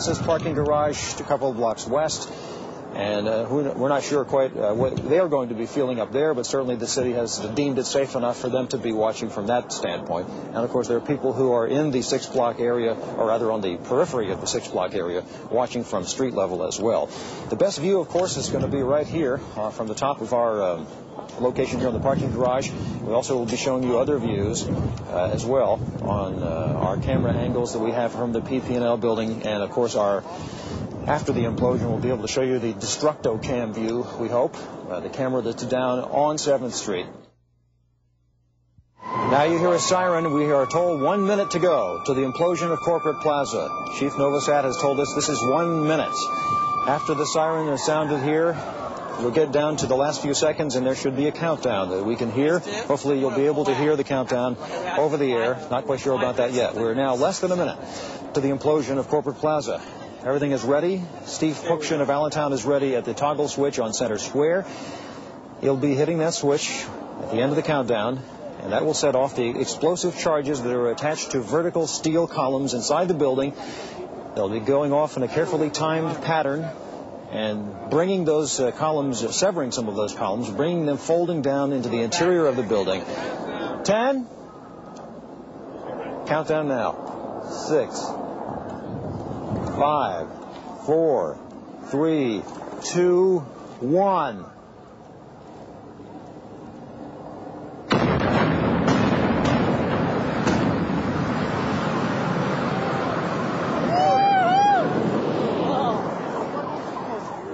This parking garage a couple of blocks west, and we're not sure quite what they're going to be feeling up there, but certainly the city has deemed it safe enough for them to be watching from that standpoint. And of course there are people who are in the 6 block area, or rather on the periphery of the 6 block area, watching from street level as well. The best view, of course, is going to be right here from the top of our location here on the parking garage. We also will be showing you other views as well on our camera angles that we have from the PP&L building, and of course after the implosion we'll be able to show you the Destructo Cam view, we hope, the camera that's down on 7th Street. Now you hear a siren. We are told 1 minute to go to the implosion of Corporate Plaza. Chief Novosad has told us this is 1 minute. After the siren is sounded here, we'll get down to the last few seconds, and there should be a countdown that we can hear. Hopefully you'll be able to hear the countdown over the air. Not quite sure about that yet. We're now less than a minute to the implosion of Corporate Plaza. Everything is ready. Steve Pukshin of Allentown is ready at the toggle switch on Center Square. He'll be hitting that switch at the end of the countdown, and that will set off the explosive charges that are attached to vertical steel columns inside the building. They'll be going off in a carefully timed pattern and bringing those columns, severing some of those columns, bringing them folding down into the interior of the building. 10. Countdown now. 6, 5, 4, 3, 2, 1.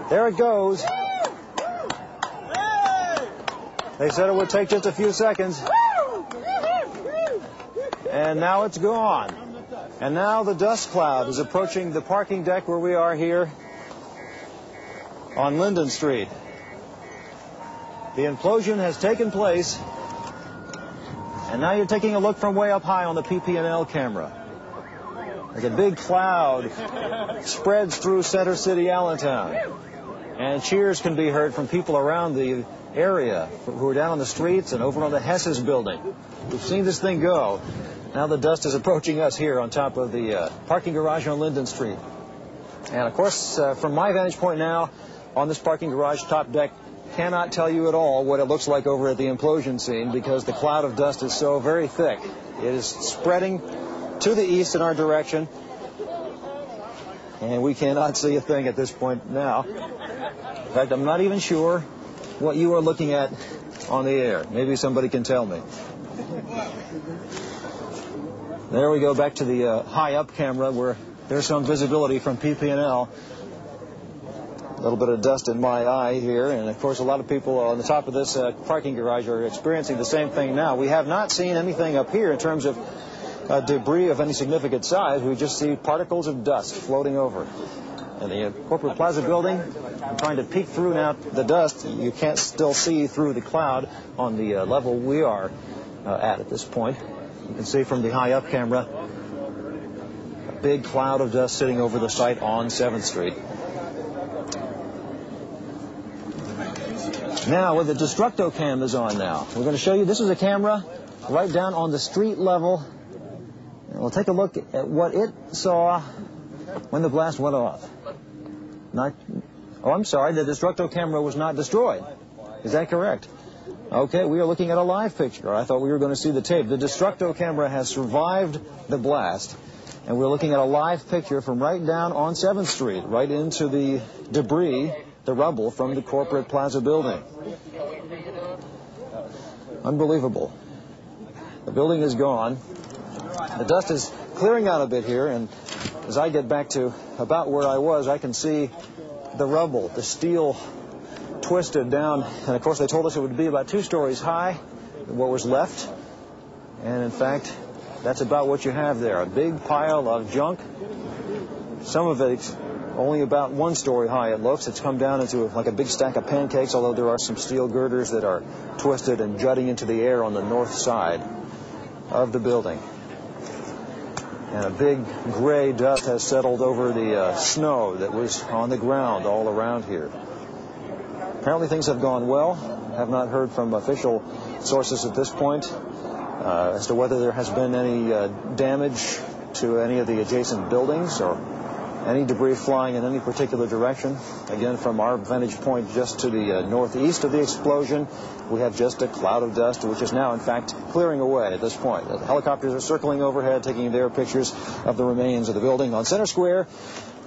There it goes. They said it would take just a few seconds. And now it's gone. And now the dust cloud is approaching the parking deck where we are here on Linden Street. The implosion has taken place. And now you're taking a look from way up high on the PP&L camera. As a big cloud spreads through Center City, Allentown. And cheers can be heard from people around the area who are down on the streets and over on the Hess's building. We've seen this thing go. Now the dust is approaching us here on top of the parking garage on Linden Street. And of course, from my vantage point now on this parking garage top deck, cannot tell you at all what it looks like over at the implosion scene because the cloud of dust is so very thick. It is spreading to the east in our direction, and we cannot see a thing at this point now. In fact, I'm not even sure what you are looking at on the air. Maybe somebody can tell me. There we go, back to the high-up camera where there's some visibility from PP&L. A little bit of dust in my eye here, and of course a lot of people on the top of this parking garage are experiencing the same thing now. We have not seen anything up here in terms of debris of any significant size. We just see particles of dust floating over. And the Corporate Plaza building, I'm trying to peek through now the dust. You can't still see through the cloud on the level we are at this point. You can see from the high-up camera a big cloud of dust sitting over the site on 7th Street. Now, with the Destructo Cam is on now, we're going to show you, this is a camera right down on the street level. And we'll take a look at what it saw when the blast went off. I'm sorry, the Destructo camera was not destroyed. Is that correct? Okay, we are looking at a live picture. I thought we were going to see the tape. The Destructo camera has survived the blast, and we're looking at a live picture from right down on 7th Street, right into the debris, the rubble from the Corporate Plaza building. Unbelievable. The building is gone. The dust is clearing out a bit here, and as I get back to about where I was, I can see the rubble, the steel twisted down. And of course, they told us it would be about 2 stories high, what was left. And in fact, that's about what you have there, a big pile of junk. Some of it's only about 1 story high, it looks. It's come down into like a big stack of pancakes, although there are some steel girders that are twisted and jutting into the air on the north side of the building. And a big gray dust has settled over the snow that was on the ground all around here. Apparently things have gone well. Have not heard from official sources at this point as to whether there has been any damage to any of the adjacent buildings or any debris flying in any particular direction. Again, from our vantage point just to the northeast of the explosion, we have just a cloud of dust, which is now, in fact, clearing away at this point. The helicopters are circling overhead, taking their pictures of the remains of the building. On Center Square,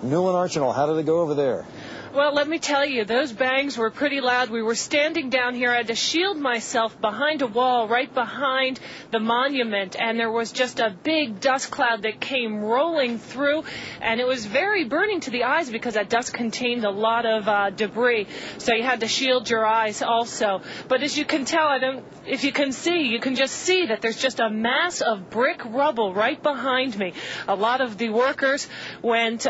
Newlin Archinal, how did it go over there? Well, let me tell you, those bangs were pretty loud. We were standing down here. I had to shield myself behind a wall right behind the monument, and there was just a big dust cloud that came rolling through, and it was very burning to the eyes because that dust contained a lot of debris, so you had to shield your eyes also. But as you can tell, if you can see, you can just see that there's just a mass of brick rubble right behind me. A lot of the workers went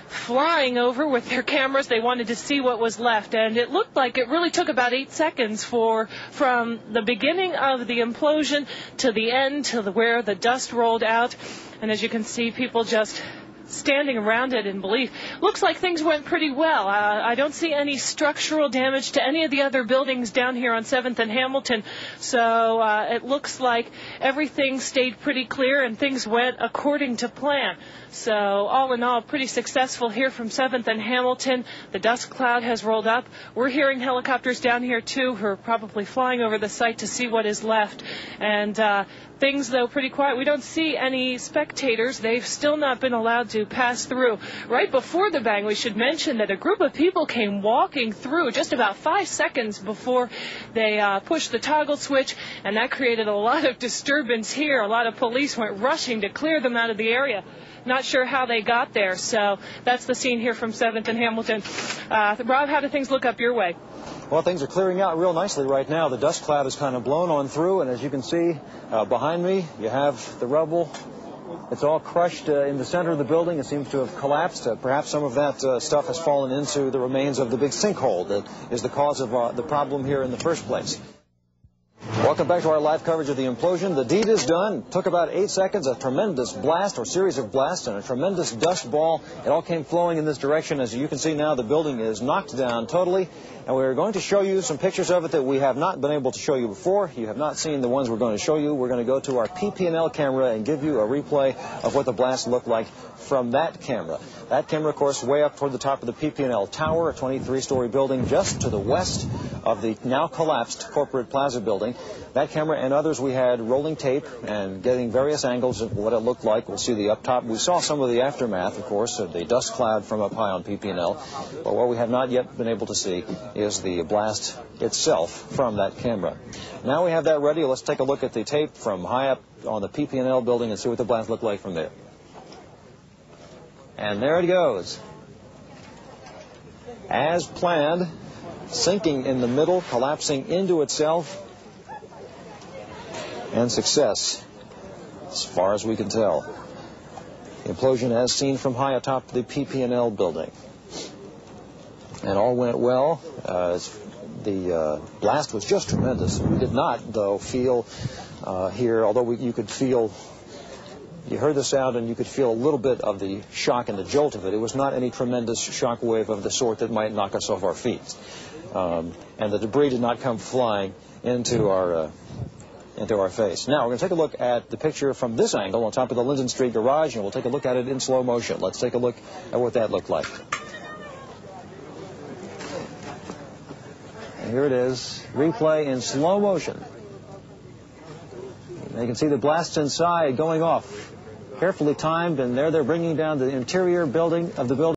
flying over with their cameras. They wanted to see what was left, and it looked like it really took about 8 seconds from the beginning of the implosion to the end, to where the dust rolled out. And as you can see, people just standing around it in belief. Looks like things went pretty well. I don't see any structural damage to any of the other buildings down here on 7th and Hamilton, so it looks like everything stayed pretty clear and things went according to plan. So all in all, pretty successful here from 7th and Hamilton. The dust cloud has rolled up. We're hearing helicopters down here too, who are probably flying over the site to see what is left. And things, though, pretty quiet. We don't see any spectators. They've still not been allowed to pass through. Right before the bang, we should mention that a group of people came walking through just about 5 seconds before they pushed the toggle switch, and that created a lot of disturbance here. A lot of police went rushing to clear them out of the area. Not sure how they got there, so that's the scene here from 7th and Hamilton. Rob, how do things look up your way? Well, things are clearing out real nicely right now. The dust cloud is kind of blown on through, and as you can see behind me, you have the rubble. It's all crushed in the center of the building. It seems to have collapsed. Perhaps some of that stuff has fallen into the remains of the big sinkhole that is the cause of the problem here in the first place. Welcome back to our live coverage of the implosion. The deed is done. It took about 8 seconds, a tremendous blast or series of blasts and a tremendous dust ball. It all came flowing in this direction. As you can see now, the building is knocked down totally. And we're going to show you some pictures of it that we have not been able to show you before. You have not seen the ones we're going to show you. We're going to go to our PP&L camera and give you a replay of what the blast looked like from that camera. That camera, of course, way up toward the top of the PP&L tower, a 23-story building just to the west of the now collapsed Corporate Plaza building. That camera and others we had rolling tape and getting various angles of what it looked like. We'll see the up top. We saw some of the aftermath, of course, of the dust cloud from up high on PP&L. But what we have not yet been able to see is the blast itself from that camera. Now we have that ready. Let's take a look at the tape from high up on the PP&L building and see what the blast looked like from there. And there it goes. As planned, sinking in the middle, collapsing into itself, and success, as far as we can tell. The implosion as seen from high atop the PP&L building. And all went well. The blast was just tremendous. We did not, though, feel here, although you could feel, you heard the sound and you could feel a little bit of the shock and the jolt of it. It was not any tremendous shock wave of the sort that might knock us off our feet. And the debris did not come flying into our face. Now, we're going to take a look at the picture from this angle on top of the Linden Street garage, and we'll take a look at it in slow motion. Let's take a look at what that looked like. And here it is, replay in slow motion. And you can see the blasts inside going off, carefully timed, and there they're bringing down the interior building of the building.